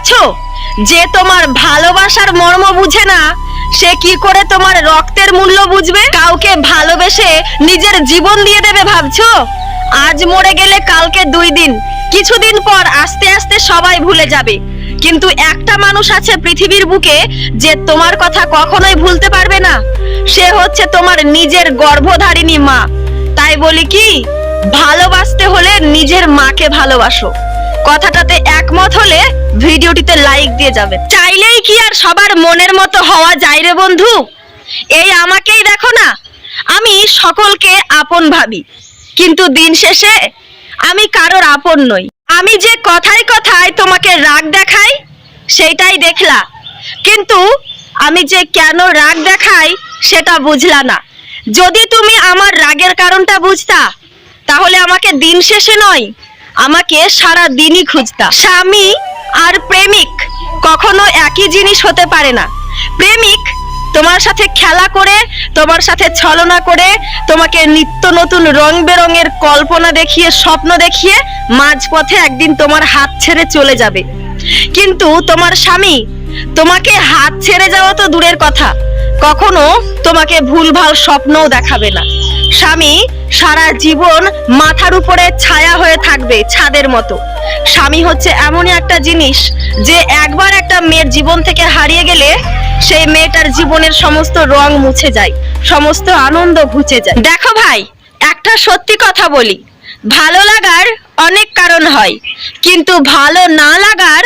করেছো? যে তোমার ভালোবাসার মর্ম বুঝে না, সে কি করে তোমার রক্তের মূল্য বুঝবে? কাউকে ভালোবেসে নিজের জীবন দিয়ে দেবে ভাবছো? আজ মরে গেলে কালকে 2 দিন, কিছুদিন পর আস্তে আস্তে সবাই ভুলে যাবে। কিন্তু একটা মানুষ আছে পৃথিবীর বুকে যে তোমার কথা কখনোই ভুলতে পারবে না। সে হচ্ছে তোমার নিজের গর্ভধারিণী মা। তাই বলি কি, ভালোবাসতে হলে নিজের মাকে ভালোবাসো। কথাটাতে একমত হলে ভিডিওটিতে লাইক দিয়ে যাবে। চাইলেই কি আর সবার মনের মতো হওয়া যায় রে বন্ধু? এই আমাকেই দেখো না, আমি সকলকে আপন ভাবি, কিন্তু দিন শেষে আমি কারোর আপন নই। আমি যে কথায় কথায় তোমাকে রাগ দেখাই সেইটাই দেখলা, কিন্তু আমি যে কেন রাগ দেখাই সেটা বুঝলা না। যদি তুমি আমার রাগের কারণটা বুঝতা, তাহলে আমাকে দিন শেষে নয়, আমাকে সারা দিনই খুঁজতা। স্বামী আর প্রেমিক কখনো একই জিনিস হতে পারে না। প্রেমিক তোমার সাথে খেলা করে, তোমার সাথে ছলনা করে, তোমাকে নিত্য নতুন রং বেরঙের কল্পনা দেখিয়ে, স্বপ্ন দেখিয়ে মাঝপথে একদিন তোমার হাত ছেড়ে চলে যাবে। কিন্তু তোমার স্বামী তোমাকে হাত ছেড়ে যাওয়া তো দূরের কথা, কখনো তোমাকে ভুলভাল স্বপ্নও দেখাবে না। স্বামী সারা জীবন মাথার উপরে ছায়া হয়ে থাকবে, ছাদের মতো। স্বামী হচ্ছে এমনই একটা জিনিস যে একবার একটা মেয়ের জীবন থেকে হারিয়ে গেলে সেই মেয়েটার জীবনের সমস্ত রং মুছে যায়, সমস্ত আনন্দ ঘুচে যায়। দেখো ভাই, একটা সত্যি কথা বলি, ভালো লাগার অনেক কারণ হয়, কিন্তু ভালো না লাগার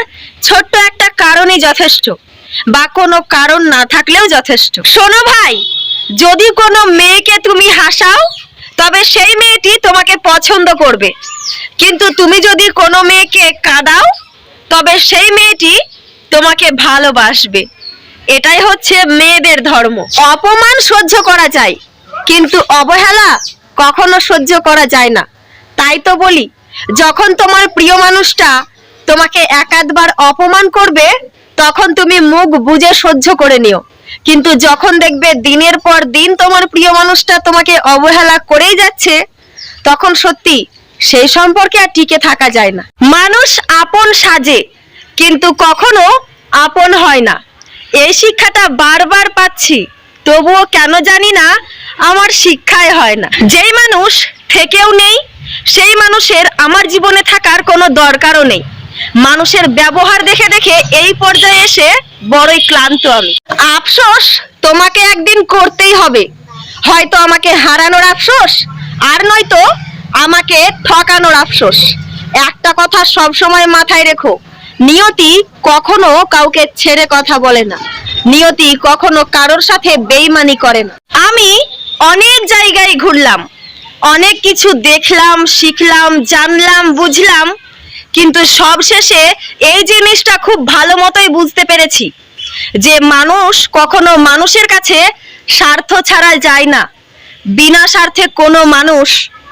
ছোট্ট একটা কারণই যথেষ্ট, বা কোনো কারণ না থাকলেও যথেষ্ট। শোনো ভাই, যদি কোনো মেয়েকে তুমি হাসাও, তবে সেই মেয়েটি তোমাকে পছন্দ করবে। কিন্তু তুমি যদি কোনো মেয়েকে কাঁদাও, তবে সেই মেয়েটি তোমাকে ভালোবাসবে। এটাই হচ্ছে মেয়েদের ধর্ম। অপমান সহ্য করা যায়, কিন্তু অবহেলা কখনো সহ্য করা যায় না। তাই তো বলি, যখন তোমার প্রিয় মানুষটা তোমাকে একাধবার অপমান করবে, তখন তুমি মুখ বুজে সহ্য করে নিও। কিন্তু যখন দেখবে দিনের পর দিন তোমার প্রিয় মানুষটা তোমাকে অবহেলা করেই যাচ্ছে, তখন সত্যি সেই সম্পর্কে আর টিকে থাকা যায় না। মানুষ আপন সাজে, কিন্তু কখনো আপন হয় না। এই শিক্ষাটা বারবার পাচ্ছি, তবুও কেন জানি না আমার শিক্ষায় হয় না। যেই মানুষ থেকেও নেই, সেই মানুষের আমার জীবনে থাকার কোনো দরকারও নেই। মানুষের ব্যবহার দেখে দেখে এই পর্যায়ে এসে বড়ই ক্লান্ত আমি। আফসোস তোমাকে একদিন করতেই হবে, হয়তো আমাকে হারানোর আফসোস, আর নয়তো আমাকে ঠকানোর আফসোস। একটা কথা সব সময় মাথায় রেখো, নিয়তি কখনো কাউকে ছেড়ে কথা বলে না, নিয়তি কখনো কারোর সাথে বেইমানি করে না। আমি অনেক জায়গায় ঘুরলাম, অনেক কিছু দেখলাম, শিখলাম, জানলাম, বুঝলাম, কিন্তু সবশেষে এই জিনিসটা খুব ভালো মতোই বুঝতে পেরেছি যে মানুষ কখনো মানুষের কাছে স্বার্থ ছাড়া যায় না। বিনা স্বার্থে কোনো মানুষ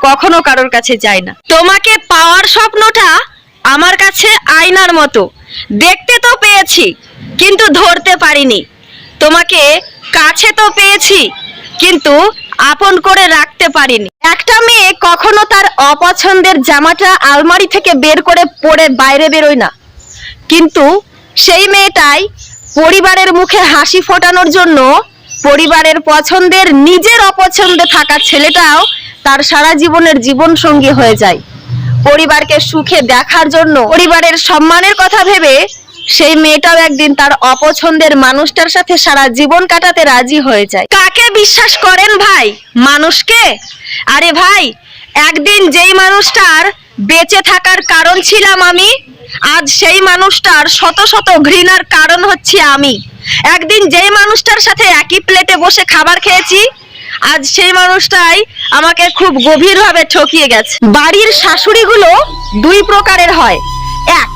কখনো কারোর কাছে যায় না। তোমাকে পাওয়ার স্বপ্নটা আমার কাছে আয়নার মতো, দেখতে তো পেয়েছি কিন্তু ধরতে পারিনি। তোমাকে কাছে তো পেয়েছি, কিন্তু আপন করে রাখতে পারিনি। একটা মেয়ে কখনো তার অপছন্দের জামাটা আলমারি থেকে বের করে পরে বাইরে বেরোয় না, কিন্তু সেই মেয়েটাই পরিবারের মুখে হাসি ফোটানোর জন্য পরিবারের পছন্দের নিজের অপছন্দে থাকা ছেলেটাও তার সারা জীবনের জীবন সঙ্গী হয়ে যায়। পরিবারকে সুখে দেখার জন্য, পরিবারের সম্মানের কথা ভেবে সেই মেয়েটাও একদিন তার অপছন্দের মানুষটার সাথে সারা জীবন কাটাতে রাজি হয়ে যায়। কাকে বিশ্বাস করেন ভাই? মানুষকে? আরে ভাই, একদিন যেই মানুষটার বেঁচে থাকার কারণ ছিলাম আমি, আজ সেই মানুষটার শত শত ঘৃণার কারণ হচ্ছে আমি। একদিন যেই মানুষটার সাথে একই প্লেটে বসে খাবার খেয়েছি, আজ সেই মানুষটাই আমাকে খুব গভীরভাবে ঠকিয়ে গেছে। বাড়ির শাশুড়িগুলো 2 প্রকারের হয়। এক,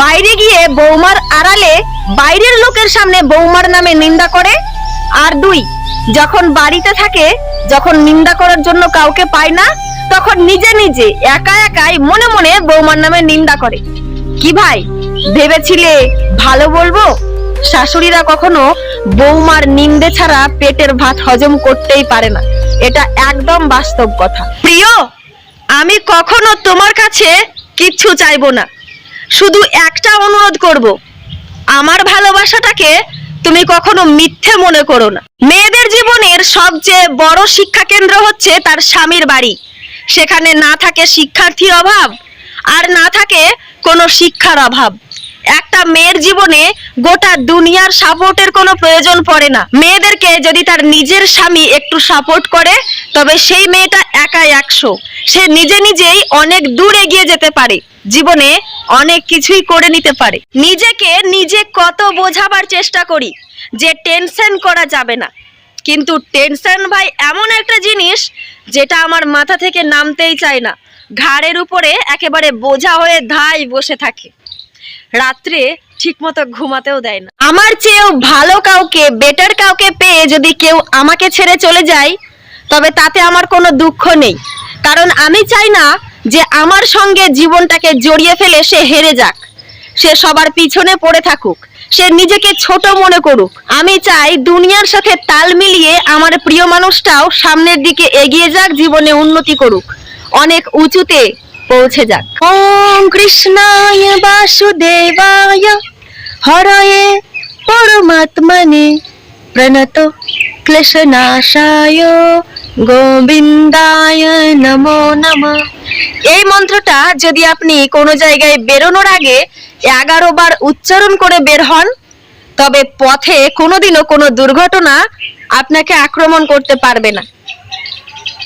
বাইরে গিয়ে বৌমার আড়ালে বাইরের লোকের সামনে বৌমার নামে নিন্দা করে। আর 2, যখন বাড়িতে থাকে, যখন নিন্দা করার জন্য কাউকে পায় না, তখন নিজে নিজে একা একাই মনে মনে বৌমার নামে নিন্দা করে। কি ভাই, ভেবেছিলে ভালো বলবো? শাশুড়িরা কখনো বৌমার নিন্দে ছাড়া পেটের ভাত হজম করতেই পারে না, এটা একদম বাস্তব কথা। প্রিয়, আমি কখনো তোমার কাছে কিচ্ছু চাইবো না, শুধু একটা অনুরোধ করব, আমার ভালোবাসাটাকে তুমি কখনো মিথ্যে মনে করো না। মেয়েদের জীবনের সবচেয়ে বড় শিক্ষা কেন্দ্র হচ্ছে তার স্বামীর বাড়ি। সেখানে না থাকে শিক্ষার্থীর অভাব, আর না থাকে কোনো শিক্ষার অভাব। একটা মেয়ের জীবনে গোটা দুনিয়ার সাপোর্টের কোনো প্রয়োজন পড়ে না। মেয়েদেরকে যদি তার নিজের স্বামী একটু সাপোর্ট করে, তবে সেই মেয়েটা একাই 100। সে নিজে নিজেই অনেক দূর এগিয়ে যেতে পারে, জীবনে অনেক কিছুই করে নিতে পারে। নিজেকে নিজে কত বোঝাবার চেষ্টা করি যে টেনশন করা যাবে না, কিন্তু টেনশন ভাই এমন একটা জিনিস যেটা আমার মাথা থেকে নামতেই চায় না, ঘাড়ের উপরে একেবারে বোঝা হয়ে ধাই বসে থাকে। রাত্রে ঠিকমতো ঘুমাতেও দেয় না। আমার চেয়েও ভালো কাউকে, বেটার কাউকে পেয়ে যদি কেউ আমাকে ছেড়ে চলে যায়, তবে তাতে আমার কোনো দুঃখ নেই। কারণ আমি চাই না যে আমার সঙ্গে জীবনটাকে জড়িয়ে ফেলে সে হেরে যাক, সে সবার পিছনে পড়ে থাকুক, সে নিজেকে ছোট মনে করুক। আমি চাই দুনিয়ার সাথে তাল মিলিয়ে আমার প্রিয় মানুষটাও সামনের দিকে এগিয়ে যাক, জীবনে উন্নতি করুক, অনেক উঁচুতে পৌঁছে যাক। ওম কৃষ্ণায় বাসুদেবায় হরয়ে পরমাত্মনে প্রণত ক্লেশনাশায় গোবিন্দায় নমো নমঃ। এই মন্ত্রটা যদি আপনি কোনো জায়গায় বেরোনোর আগে 11 বার উচ্চারণ করে বের হন, তবে পথে কোনোদিনও কোনো দুর্ঘটনা আপনাকে আক্রমণ করতে পারবে না।